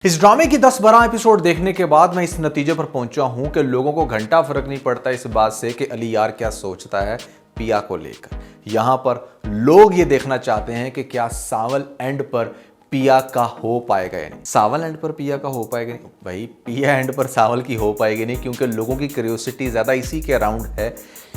इस ड्रामे की 10-12 एपिसोड देखने के बाद मैं इस नतीजे पर पहुंचा हूं कि लोगों को घंटा फर्क नहीं पड़ता इस बात से कि अली यार क्या सोचता है पिया को लेकर। यहां पर लोग ये देखना चाहते हैं कि क्या सावल एंड पर पिया का हो पाएगा या नहीं। सावल एंड पर पिया का हो पाएगा नहीं भाई, पिया एंड पर सावल की हो पाएगी नहीं, क्योंकि लोगों की क्यूरियोसिटी ज़्यादा इसी के अराउंड है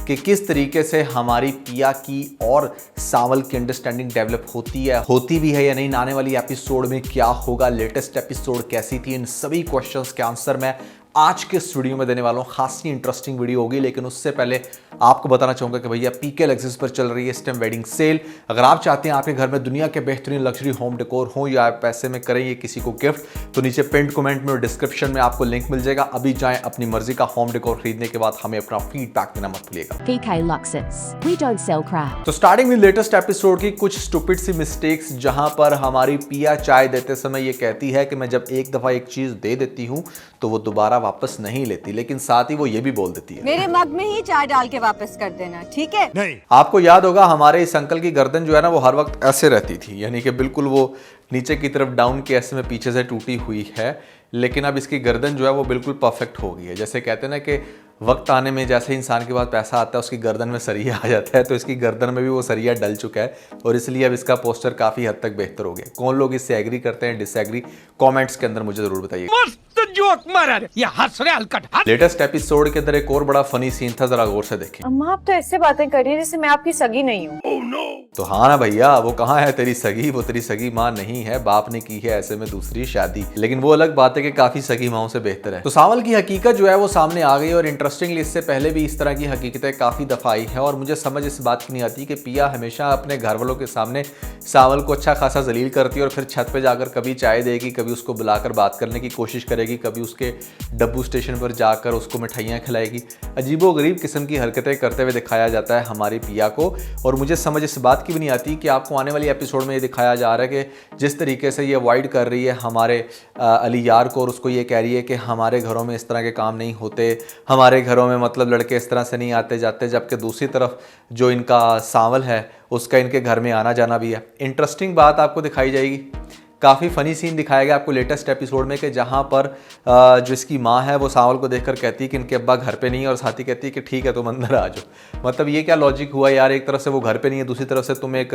कि किस तरीके से हमारी पिया की और सावल की अंडरस्टैंडिंग डेवलप होती भी है या नहीं। आने वाली एपिसोड में क्या होगा, लेटेस्ट एपिसोड कैसी थी, इन सभी क्वेश्चंस के आंसर मैं आज के इस वीडियो में देने वाला हूँ। खासी इंटरेस्टिंग वीडियो होगी, लेकिन उससे पहले आपको बताना चाहूंगा कि भैया पीके लेक्सिस पर चल रही है इस टाइम वेडिंग सेल। अगर आप चाहते हैं आपके घर में दुनिया के बेहतरीन लग्जरी होम डेकोर हो या आप पैसे में करें ये किसी को गिफ्ट, तो नीचे पिंड कमेंट में और डिस्क्रिप्शन में आपको लिंक मिल जाएगा। अभी जाएं, अपनी मर्जी का होम डेकोर खरीदने के बाद हमें अपना फीडबैक देना मत भूलिएगा। PK Luxus. We don't sell crap. तो स्टार्टिंग में लेटेस्ट एपिसोड की कुछ स्टूपिड सी मिस्टेक्स, जहां पर हमारी पिया चाय देते समय ये कहती है कि मैं जब एक दफा एक चीज दे देती हूं तो वो दोबारा वापस नहीं लेती, लेकिन साथ ही वो ये भी बोल देती है मेरे मग में ही चाय डाल के वापस कर देना, ठीक है? नहीं। आपको याद होगा हमारे इस अंकल की गर्दन जो है ना वो हर वक्त ऐसे रहती थी, यानी कि बिल्कुल वो नीचे की तरफ डाउन के ऐसे में पीछे से टूटी हुई है, लेकिन अब इसकी गर्दन जो है वो बिल्कुल परफेक्ट हो गई है। जैसे कहते हैं ना कि वक्त आने में जैसे इंसान के पास पैसा आता है उसकी गर्दन में सरिया आ जाता है, तो इसकी गर्दन में भी वो सरिया डल चुका है और इसलिए अब इसका पोस्टर काफ़ी हद तक बेहतर हो गया। कौन लोग इससे एग्री करते हैं, डिसएग्री, कमेंट्स के अंदर मुझे जरूर बताइए। जोक मारा ये हंस रहे हलकट। लेटेस्ट एपिसोड के अंदर एक और बड़ा फनी सीन था, जरा गौर से देखें। अम्मा आप तो ऐसे बातें कर रही है जैसे मैं आपकी सगी नहीं हूँ। तो हाँ ना भैया, वो कहाँ है तेरी सगी, वो तेरी सगी माँ नहीं है, बाप ने की है ऐसे में दूसरी शादी। लेकिन वो अलग बात है कि काफी सगी माओं से बेहतर है। तो सावल की हकीकत जो है वो सामने आ गई और इंटरेस्टिंगली इससे पहले भी इस तरह की हकीकतें काफी दफा आई है और मुझे समझ इस बात की नहीं आती कि पिया हमेशा अपने घर वालों के सामने सावल को अच्छा खासा जलील करती है और फिर छत पे जाकर कभी चाय देगी, कभी उसको बुलाकर बात करने की कोशिश करेगी, कभी उसके डब्बू स्टेशन पर जाकर उसको मिठाइयाँ खिलाएगी। अजीबोगरीब किस्म की हरकतें करते हुए दिखाया जाता है हमारी पिया को, और मुझे समझ इस बात की भी नहीं आती कि आपको आने वाली एपिसोड में ये दिखाया जा रहा है कि जिस तरीके से ये अवॉइड कर रही है हमारे अली यार को और उसको ये कह रही है कि हमारे घरों में इस तरह के काम नहीं होते, हमारे घरों में मतलब लड़के इस तरह से नहीं आते जाते, जबकि दूसरी तरफ जो इनका सावल है उसका इनके घर में आना जाना भी है। इंटरेस्टिंग बात आपको दिखाई जाएगी, काफ़ी फ़नी सीन दिखाया गया आपको लेटेस्ट एपिसोड में कि जहाँ पर जो इसकी माँ है वो सावल को देखकर कहती है कि इनके अब्बा घर पे नहीं है और साथ ही कहती है कि ठीक है तुम अंदर आ जाओ। मतलब ये क्या लॉजिक हुआ यार, एक तरफ से वो घर पे नहीं है, दूसरी तरफ से तुम एक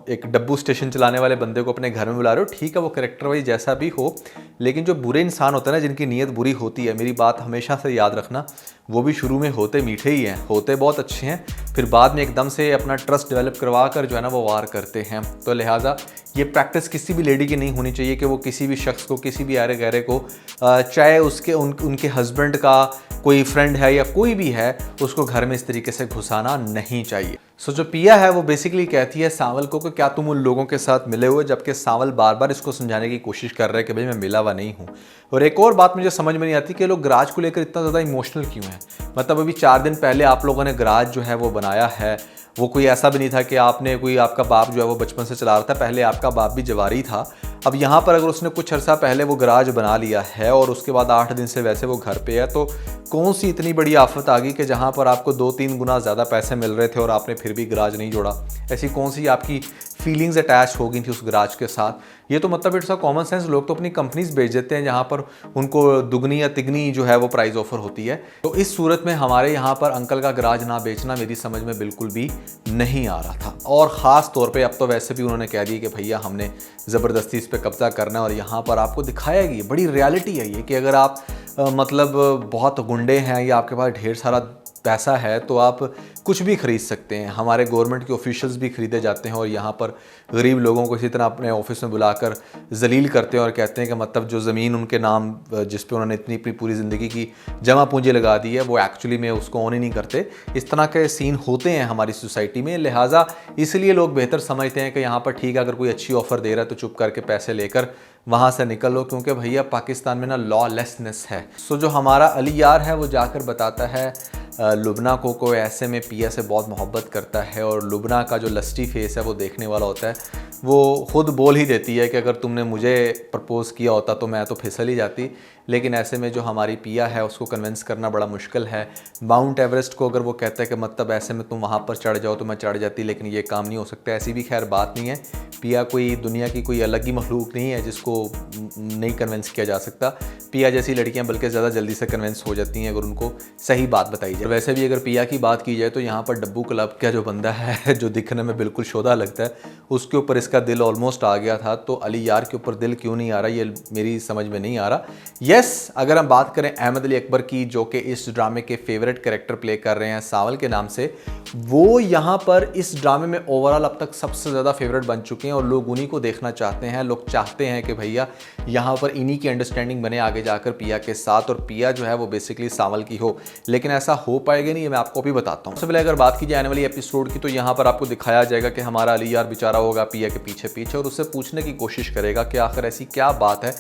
एक डब्बू स्टेशन चलाने वाले बंदे को अपने घर में बुला रहे हो। ठीक है वो कैरेक्टर वाइज जैसा भी हो, लेकिन जो बुरे इंसान होते हैं ना, जिनकी नीयत बुरी होती है, मेरी बात हमेशा से याद रखना, वो भी शुरू में होते मीठे ही हैं, होते बहुत अच्छे हैं, फिर बाद में एकदम से अपना ट्रस्ट डेवलप करवा कर जो है ना वो वार करते हैं। तो लिहाजा ये प्रैक्टिस किसी भी लेडी की नहीं होनी चाहिए कि वो किसी भी शख्स को, किसी भी आरे गहरे को, चाहे उसके उनके हस्बैंड का कोई फ्रेंड है या कोई भी है, उसको घर में इस तरीके से घुसाना नहीं चाहिए। सो जो पिया है वो बेसिकली कहती है सावल को कि क्या तुम उन लोगों के साथ मिले हुए, जबकि सावल बार बार इसको समझाने की कोशिश कर रहा है कि भाई मैं मिला हुआ नहीं हूँ। और एक और बात मुझे समझ में नहीं आती कि लोग गराज को लेकर इतना ज़्यादा इमोशनल क्यों हैं। मतलब अभी 4 दिन पहले आप लोगों ने गराज जो है वो बनाया है, वो कोई ऐसा भी नहीं था कि आपने कोई, आपका बाप जो है वो बचपन से चला रहा था, पहले आपका बाप भी जवारी था। अब यहाँ पर अगर उसने कुछ अर्सा पहले वो गराज बना लिया है और उसके बाद 8 दिन से वैसे वो घर पे है, तो कौन सी इतनी बड़ी आफत आ गई कि जहाँ पर आपको 2-3 गुना ज़्यादा पैसे मिल रहे थे और आपने फिर भी गराज नहीं जोड़ा। ऐसी कौन सी आपकी फीलिंग्स अटैच हो गई थी उस गराज के साथ। ये तो मतलब इट्स अ कॉमन सेंस, लोग तो अपनी कंपनीज बेच देते हैं जहाँ पर उनको दुगनी या तिगनी जो है वो प्राइस ऑफर होती है। तो इस सूरत में हमारे यहाँ पर अंकल का गराज ना बेचना मेरी समझ में बिल्कुल भी नहीं आ रहा था, और ख़ास तौर पे अब तो वैसे भी उन्होंने कह दिया कि भैया हमने ज़बरदस्ती इस पर कब्जा करना है। और यहाँ पर आपको दिखाया गया, बड़ी रियलिटी है ये, कि अगर आप मतलब बहुत गुंडे हैं या आपके पास ढेर सारा पैसा है तो आप कुछ भी खरीद सकते हैं। हमारे गवर्नमेंट के ऑफिशियल्स भी खरीदे जाते हैं और यहाँ पर गरीब लोगों को इसी तरह अपने ऑफिस में बुलाकर जलील करते हैं और कहते हैं कि मतलब जो ज़मीन उनके नाम जिस पे उन्होंने इतनी अपनी पूरी ज़िंदगी की जमा पूंजी लगा दी है वो एक्चुअली में उसको ऑन ही नहीं करते। इस तरह के सीन होते हैं हमारी सोसाइटी में, लिहाजा इसलिए लोग बेहतर समझते हैं कि यहाँ पर ठीक है अगर कोई अच्छी ऑफ़र दे रहा है तो चुप करके पैसे लेकर वहाँ से निकल लो, क्योंकि भैया पाकिस्तान में ना लॉलेसनेस है। सो जो हमारा अली यार है वो जाकर बताता है लुबना को ऐसे में पिया से बहुत मोहब्बत करता है और लुबना का जो लस्टी फेस है वो देखने वाला होता है। वो खुद बोल ही देती है कि अगर तुमने मुझे प्रपोज़ किया होता तो मैं तो फिसल ही जाती, लेकिन ऐसे में जो हमारी पिया है उसको कन्विंस करना बड़ा मुश्किल है। माउंट एवरेस्ट को अगर वो कहता है कि मतलब ऐसे में तुम वहाँ पर चढ़ जाओ तो मैं चढ़ जाती, लेकिन ये काम नहीं हो सकता। ऐसी भी खैर बात नहीं है, पिया कोई दुनिया की कोई अलग ही मखलूक नहीं है जिसको नहीं कन्विंस किया जा सकता। पिया जैसी लड़कियां बल्कि ज़्यादा जल्दी से कन्विंस हो जाती हैं अगर उनको सही बात बताई जाए। वैसे भी अगर पिया की बात की जाए तो यहाँ पर डब्बू क्लब का जो बंदा है जो दिखने में बिल्कुल शोधा लगता है, उसके ऊपर इसका दिल ऑलमोस्ट आ गया था। तो अली यार के ऊपर दिल क्यों नहीं आ रहा ये मेरी समझ में नहीं आ रहा। यस, अगर हम बात करें अहमद अली अकबर की, जो कि इस ड्रामे के फेवरेट कैरेक्टर प्ले कर रहे हैं सावल के नाम से, वो यहाँ पर इस ड्रामे में ओवरऑल अब तक सबसे ज़्यादा फेवरेट बन चुके हैं और लोग उन्हीं को देखना चाहते हैं। लोग चाहते हैं कि भैया यहाँ पर इन्हीं की अंडरस्टैंडिंग बने आगे जाकर पिया के साथ, और पिया जो है वो बेसिकली सावल की हो, लेकिन ऐसा हो पाएगा नहीं, ये मैं आपको अभी बताता हूँ। सबसे पहले अगर बात की जाए आने वाली एपिसोड की, तो यहाँ पर आपको दिखाया जाएगा कि हमारा अली यार बेचारा होगा पिया के पीछे पीछे और उससे पूछने की कोशिश करेगा कि आखिर ऐसी क्या बात है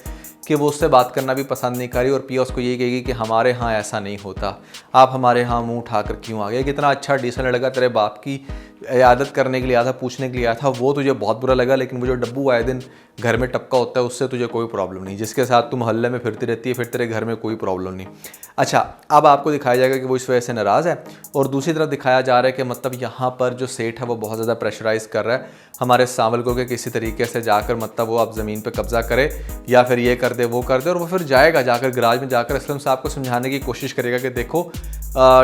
कि वो उससे बात करना भी पसंद नहीं कर रही, और पिया उसको यही कहेगी कि हमारे यहाँ ऐसा नहीं होता, आप हमारे यहाँ मुंह उठाकर क्यों आ गए, कितना अच्छा डिसेंट लड़का तेरे बाप की इयादत करने के लिए आया था, पूछने के लिए आया था, वो तुझे बहुत बुरा लगा, लेकिन वो जो डब्बू आए दिन घर में टपका होता है उससे तुझे कोई प्रॉब्लम नहीं, जिसके साथ तुम मोहल्ले में फिरती रहती है फिर तेरे घर में कोई प्रॉब्लम नहीं। अच्छा, अब आपको दिखाया जाएगा कि वो इस वजह से नाराज़ है, और दूसरी तरफ दिखाया जा रहा है कि मतलब यहाँ पर जो सेठ है वो बहुत ज़्यादा प्रेशराइज़ कर रहा है हमारे सावल को कि किसी तरीके से जाकर मतलब वो अब ज़मीन पर कब्जा करे या फिर ये कर दे वो कर दे, और वो फिर जाएगा जाकर गराज में जाकर असलम साहब को समझाने की कोशिश करेगा कि देखो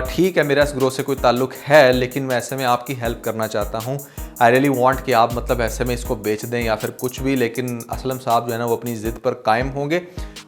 ठीक है मेरा इस ग्रोथ से कोई ताल्लुक है, लेकिन मैं ऐसे में आपकी हेल्प करना चाहता हूँ, आई रियली वांट कि आप मतलब ऐसे में इसको बेच दें या फिर कुछ भी, लेकिन असलम साहब जो है ना वो अपनी ज़िद पर कायम होंगे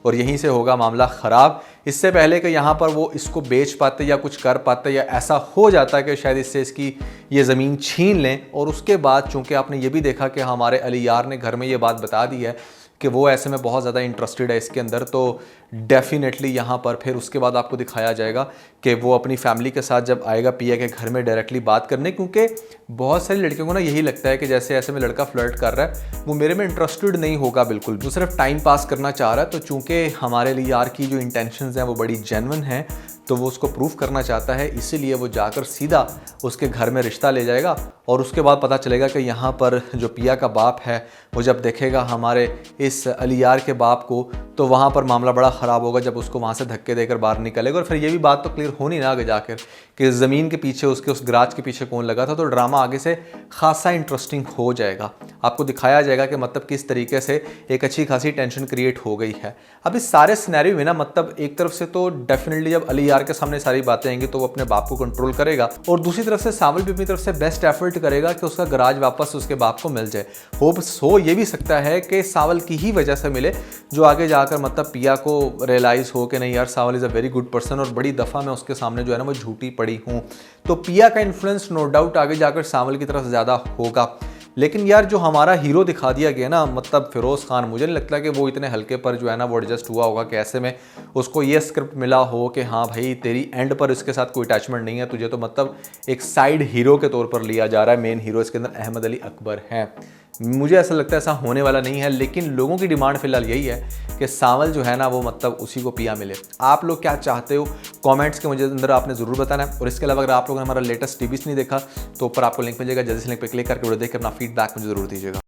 और यहीं से होगा मामला ख़राब। इससे पहले कि यहाँ पर वो इसको बेच पाते या कुछ कर पाते या ऐसा हो जाता कि शायद इससे इसकी ये ज़मीन छीन लें, और उसके बाद चूँकि आपने ये भी देखा कि हमारे अली यार ने घर में ये बात बता दी है कि वो ऐसे में बहुत ज़्यादा इंटरेस्टेड है इसके अंदर, तो डेफिनेटली यहाँ पर फिर उसके बाद आपको दिखाया जाएगा कि वो अपनी फैमिली के साथ जब आएगा पिया के घर में डायरेक्टली बात करने, क्योंकि बहुत सारी लड़कियों को ना यही लगता है कि जैसे ऐसे में लड़का फ्लर्ट कर रहा है वो मेरे में इंटरेस्टेड नहीं होगा बिल्कुल, वो सिर्फ टाइम पास करना चाह रहा है। तो चूँकि हमारे लिए यार की जो इंटेंशंस हैं वो बड़ी जेन्युइन हैं, तो वो उसको प्रूफ करना चाहता है, इसीलिए वो जाकर सीधा उसके घर में रिश्ता ले जाएगा, और उसके बाद पता चलेगा कि यहाँ पर जो पिया का बाप है वो जब देखेगा हमारे इस अली यार के बाप को, तो वहाँ पर मामला बड़ा ख़राब होगा जब उसको वहाँ से धक्के देकर बाहर निकलेगा। और फिर ये भी बात तो क्लियर होनी ना आगे जाकर कि ज़मीन के पीछे उसके उस गराज के पीछे कौन लगा था, तो ड्रामा आगे से खासा इंटरेस्टिंग हो जाएगा। आपको दिखाया जाएगा कि मतलब किस तरीके से एक अच्छी खासी टेंशन क्रिएट हो गई है। अब इस सारे सिनेरियो में ना मतलब एक तरफ से तो डेफिनेटली जब अली यार के सामने सारी बातें आएंगी तो वो अपने बाप को कंट्रोल करेगा, और दूसरी तरफ से सावल भी अपनी तरफ से बेस्ट एफर्ट करेगा कि उसका गराज वापस उसके बाप को मिल जाए। होप्स हो ये भी सकता है कि सावल की ही वजह से मिले, जो आगे जाकर मतलब पिया को रियलाइज़ हो कि नहीं यार सावल is a very good person, और बड़ी दफ़ा मैं उसके सामने जो है ना वो झूठी पड़ी हूँ। तो पिया का इन्फ्लुएंस नो डाउट आगे जाकर सावल की तरफ ज़्यादा होगा। लेकिन यार जो हमारा हीरो दिखा दिया गया ना मतलब फिरोज़ खान, मुझे नहीं लगता कि वो इतने हल्के पर जो है ना वो एडजस्ट हुआ होगा कि ऐसे में उसको ये स्क्रिप्ट मिला हो कि हाँ भाई तेरी एंड पर इसके साथ कोई अटैचमेंट नहीं है, तुझे तो मतलब एक साइड हीरो के तौर पर लिया जा रहा है। मेन हीरो इसके अंदर अहमद अली अकबर है। मुझे ऐसा लगता है ऐसा होने वाला नहीं है, लेकिन लोगों की डिमांड फिलहाल यही है कि सावल जो है ना वो मतलब उसी को पिया मिले। आप लोग क्या चाहते हो कमेंट्स के मुझे अंदर आपने ज़रूर बताना है, और इसके अलावा अगर आप लोगों ने हमारा लेटेस्ट टीवीज़ नहीं देखा तो ऊपर आपको लिंक मिल जाएगा, जल्दी से लिंक पर क्लिक करके वीडियो देख कर अपना फीडबैक मुझे ज़रूर दीजिएगा।